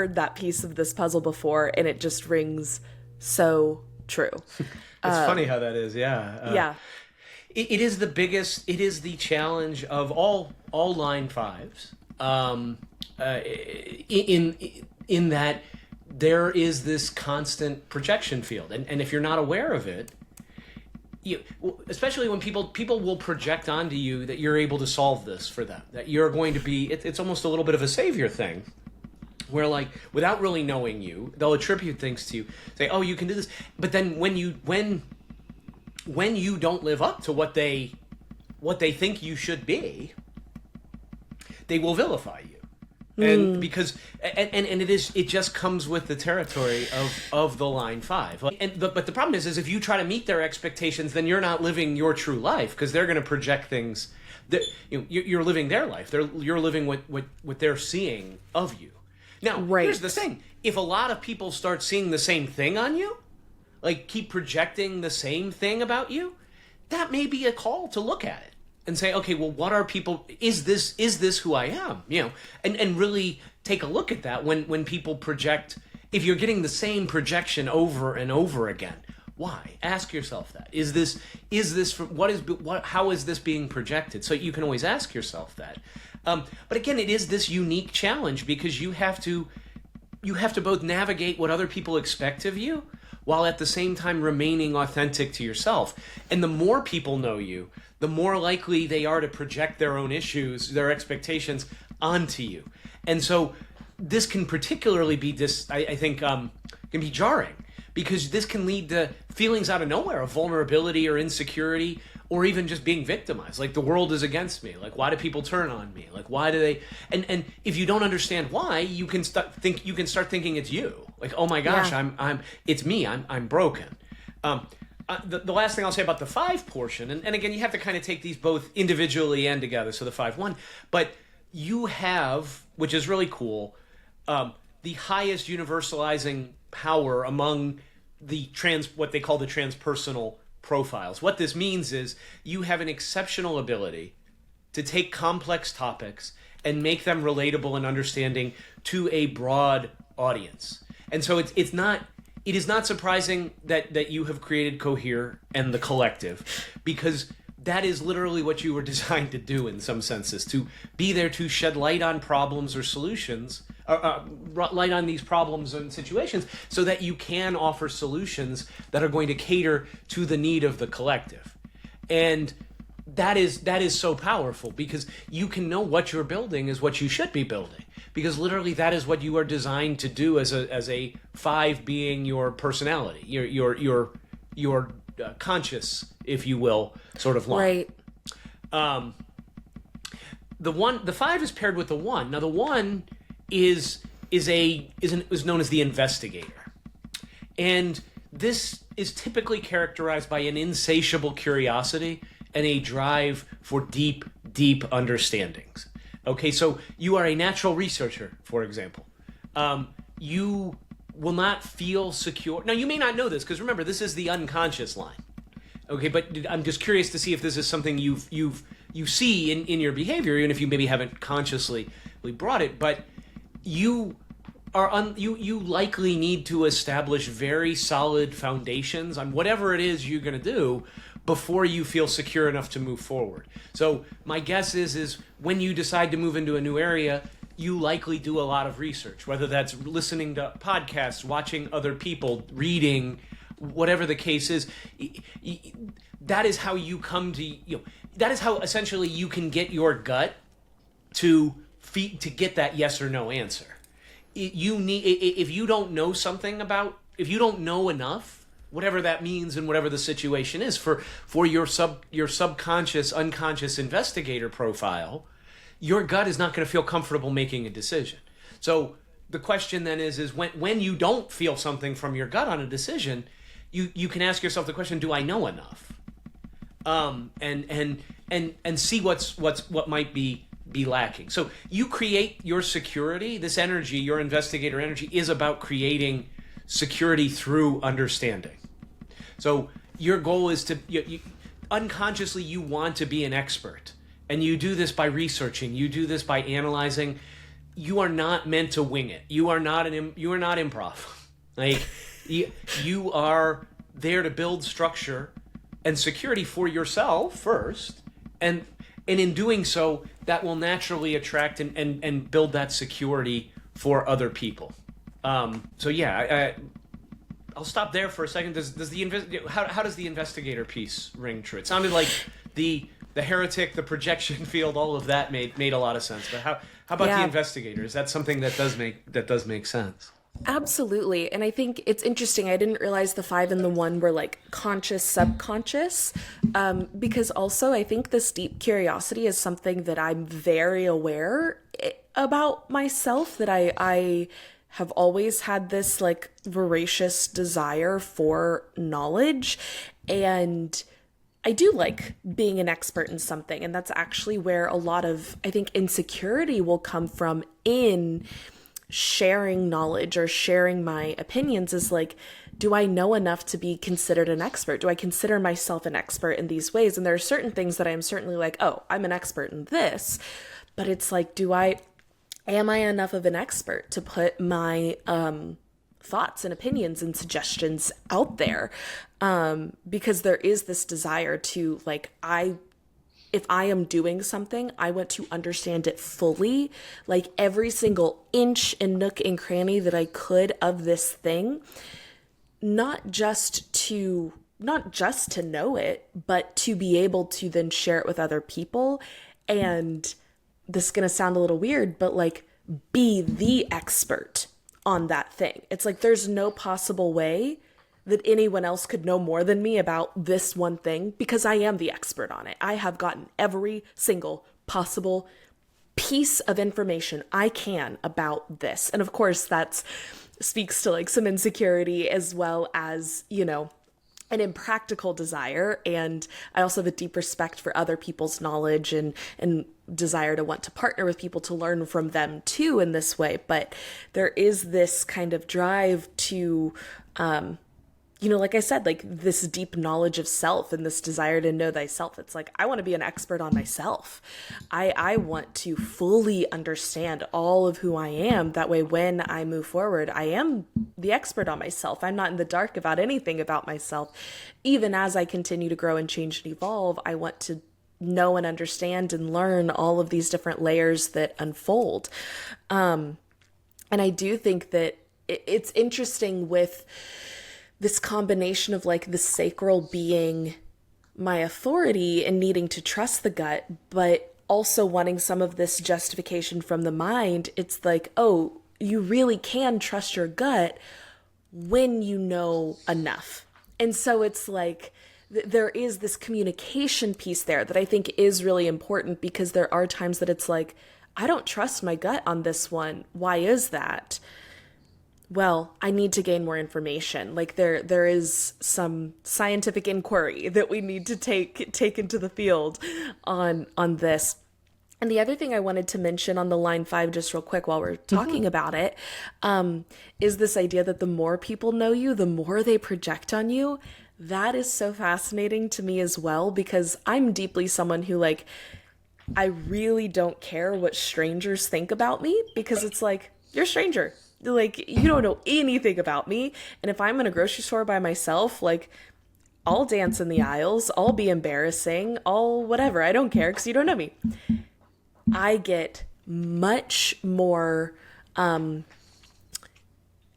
heard that piece of this puzzle before, and it just rings so true. It's funny how that is, yeah. Yeah. It is the biggest, it is the challenge of all line fives, in that there is this constant projection field. And if you're not aware of it, especially when people will project onto you that you're able to solve this for them, that you're going to be, it's almost a little bit of a savior thing, where like without really knowing you, they'll attribute things to you, say, oh, you can do this, but then when you don't live up to what they think you should be, they will vilify you. And because it just comes with the territory of the line five. But the problem is if you try to meet their expectations, then you're not living your true life, because they're going to project things that you're living their life. You're living what they're seeing of you. Now, here's the thing: if a lot of people start seeing the same thing on you, like keep projecting the same thing about you, that may be a call to look at it and say, okay, well, what are people, is this who I am? And really take a look at that when people project. If you're getting the same projection over and over again, why? Ask yourself that. How is this being projected? So you can always ask yourself that. But again, it is this unique challenge, because you have to both navigate what other people expect of you, while at the same time remaining authentic to yourself. And the more people know you, the more likely they are to project their own issues, their expectations onto you. And so this can particularly be I think can be jarring, because this can lead to feelings out of nowhere of vulnerability or insecurity, or even just being victimized. Like, the world is against me. Like, why do people turn on me? Like, why do they? And if you don't understand why, you can start thinking it's you. Like, oh my gosh, yeah. It's me. I'm broken. The last thing I'll say about the 5 portion, and again, you have to kind of take these both individually and together. So the 5-1, but you have, which is really cool, the highest universalizing power among the what they call the transpersonal profiles. What this means is you have an exceptional ability to take complex topics and make them relatable and understanding to a broad audience. And so it is not surprising that you have created Cohere and the collective, because that is literally what you were designed to do in some senses, to be there to shed light on problems or solutions, light on these problems and situations, so that you can offer solutions that are going to cater to the need of the collective. And that is so powerful, because you can know what you're building is what you should be building, because literally that is what you are designed to do as a 5 being your personality, your conscious, if you will, sort of line. Right. The 5 is paired with the 1. Now the 1 is known as the investigator, and this is typically characterized by an insatiable curiosity and a drive for deep understandings. Okay, so you are a natural researcher, for example. You will not feel secure. Now, you may not know this, because remember, this is the unconscious line. Okay, but I'm just curious to see if this is something you see in your behavior, even if you maybe haven't consciously brought it. But you you likely need to establish very solid foundations on whatever it is you're going to do before you feel secure enough to move forward. So my guess is when you decide to move into a new area, you likely do a lot of research, whether that's listening to podcasts, watching other people, reading, whatever the case is. That is how you come to, that is how essentially you can get your gut to get that yes or no answer. If you don't know something about, if you don't know enough, whatever that means and whatever the situation is for your subconscious, unconscious investigator profile, your gut is not going to feel comfortable making a decision. So the question then is when you don't feel something from your gut on a decision, you can ask yourself the question, do I know enough? And see what might be lacking. So you create your security. This energy, your investigator energy, is about creating security through understanding. So your goal is to unconsciously you want to be an expert, and you do this by researching. You do this by analyzing. you are not meant to wing it. You are not you are not improv. Like you are there to build structure and security for yourself first, and in doing so, that will naturally attract and build that security for other people. So yeah, I'll stop there for a second. How does the investigator piece ring true? It sounded like the heretic, the projection field, all of that made a lot of sense. But how about the investigator? Is that something that does make sense? Absolutely. And I think it's interesting. I didn't realize the 5 and the 1 were like conscious, subconscious. Because also I think this deep curiosity is something that I'm very aware about myself, that I have always had this like voracious desire for knowledge. And I do like being an expert in something. And that's actually where a lot of, I think, insecurity will come from in sharing knowledge or sharing my opinions, is like, do I know enough to be considered an expert? Do I consider myself an expert in these ways? And there are certain things that I am certainly like, oh, I'm an expert in this. But it's like, am I enough of an expert to put my thoughts and opinions and suggestions out there? Because there is this desire to like, if I am doing something, I want to understand it fully, like every single inch and nook and cranny that I could of this thing, not just to know it, but to be able to then share it with other people. And this is going to sound a little weird, but like be the expert on that thing. It's like there's no possible way that anyone else could know more than me about this one thing, because I am the expert on it. I have gotten every single possible piece of information I can about this. And of course, that speaks to like some insecurity as well as, an impractical desire. And I also have a deep respect for other people's knowledge and desire to want to partner with people to learn from them too in this way. But there is this kind of drive to, like I said, like this deep knowledge of self and this desire to know thyself. It's like, I want to be an expert on myself. I want to fully understand all of who I am. That way, when I move forward, I am the expert on myself. I'm not in the dark about anything about myself. Even as I continue to grow and change and evolve, I want to know and understand and learn all of these different layers that unfold. And I do think that it's interesting with this combination of like the sacral being my authority and needing to trust the gut, but also wanting some of this justification from the mind. It's like, oh, you really can trust your gut when you know enough. And so it's like, there is this communication piece there that I think is really important, because there are times that it's like, I don't trust my gut on this one. Why is that? Well, I need to gain more information. Like there is some scientific inquiry that we need to take into the field on this. And the other thing I wanted to mention on the line 5, just real quick while we're talking about it, is this idea that the more people know you, the more they project on you. That is so fascinating to me as well, because I'm deeply someone who like, I really don't care what strangers think about me, because it's like, you're a stranger. Like, you don't know anything about me. And if I'm in a grocery store by myself, like, I'll dance in the aisles, I'll be embarrassing, I'll whatever. I don't care, because you don't know me. I get much more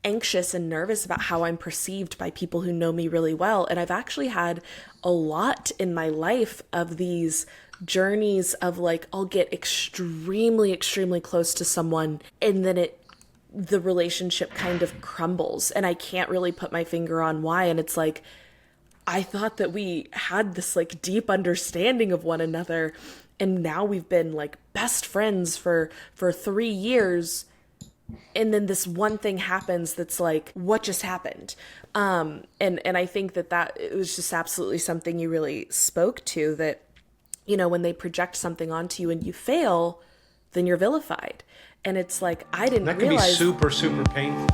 anxious and nervous about how I'm perceived by people who know me really well. And I've actually had a lot in my life of these journeys of like, I'll get extremely, extremely close to someone, and then the relationship kind of crumbles, and I can't really put my finger on why. And it's like, I thought that we had this like deep understanding of one another, and now we've been like best friends for 3 years, and then this one thing happens that's like, what just happened? And I think that it was just absolutely something you really spoke to, that when they project something onto you and you fail, then you're vilified. And it's like, I didn't realize... That can be super, super painful.